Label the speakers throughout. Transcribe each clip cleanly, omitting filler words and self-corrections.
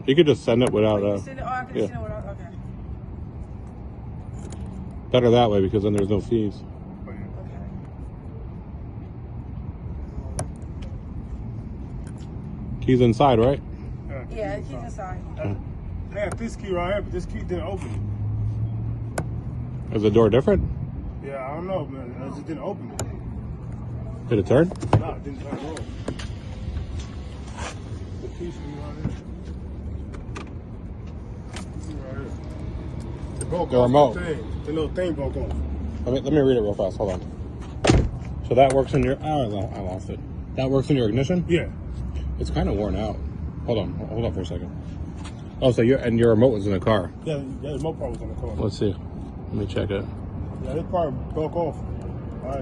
Speaker 1: You could just send it without.
Speaker 2: Send it. Oh, I can send it without. Okay.
Speaker 1: Better that way because then there's no fees.
Speaker 2: Okay.
Speaker 1: Keys inside, right?
Speaker 2: Yeah, the keys inside.
Speaker 3: I have this key right here, but this key didn't open it.
Speaker 1: Is the door different?
Speaker 3: Yeah, I don't know, man. It just didn't open it.
Speaker 1: Did it turn?
Speaker 3: No, it didn't turn on. The key should be right here. Right here. The broke
Speaker 1: The
Speaker 3: off
Speaker 1: remote.
Speaker 3: The little thing broke off.
Speaker 1: Let me read it real fast. Hold on. So that works in your. Oh, I lost it. That works in your ignition?
Speaker 3: Yeah.
Speaker 1: It's kind of worn out. Hold on for a second. Oh, so your remote was in the car.
Speaker 3: Yeah, the remote part was in the car.
Speaker 1: Let's see. Let me check it.
Speaker 3: Yeah, this part broke off. I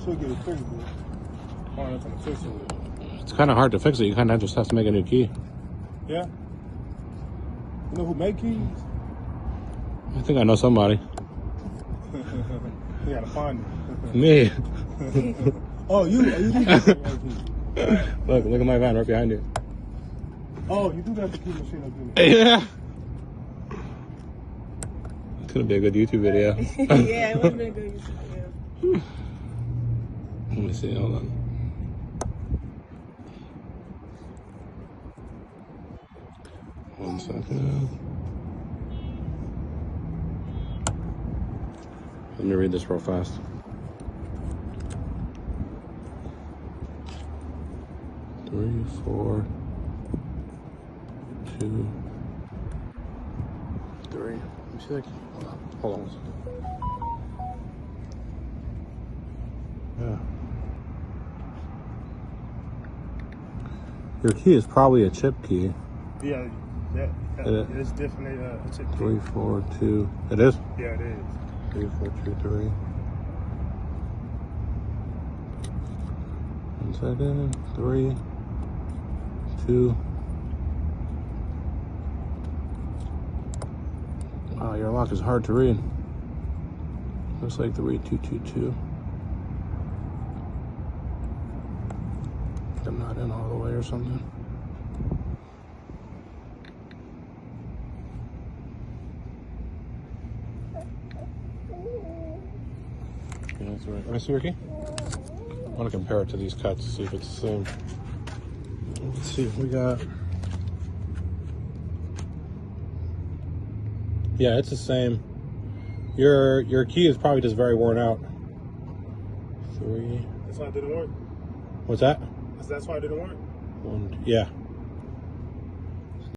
Speaker 3: should get it fixed, but I'm not gonna fix it.
Speaker 1: It's kind of hard to fix it. You kind of just have to make a new key.
Speaker 3: Yeah. You know who make keys?
Speaker 1: I think I know somebody.
Speaker 3: You gotta find it.
Speaker 1: Me.
Speaker 3: Oh, you do that.
Speaker 1: Look at my van right behind you.
Speaker 3: Oh, you do that the key machine up there.
Speaker 1: Yeah. It's gonna be a good YouTube video.
Speaker 2: Yeah, it would have been a good YouTube video.
Speaker 1: Let me see. Hold on. One second. Let me read this real fast. Three, 4, 2, 3. Let me see that key. Hold on one second. Yeah. Your key is probably a chip key.
Speaker 3: Yeah, it's definitely a chip key.
Speaker 1: 3, 4, 2. It is?
Speaker 3: Yeah, it is.
Speaker 1: 3, 4, 2, 3. 1 second. 3, 2. Wow, your lock is hard to read. Looks like 3222. I'm not in all the way or something. Yeah, that's right. Let me see your key. I want to compare it to these cuts to see if it's the same. Let's see if we got. Yeah, it's the same. Your key is probably just very worn out. 3.
Speaker 3: That's why it didn't work.
Speaker 1: What's that?
Speaker 3: That's why it didn't work.
Speaker 1: 1. Yeah.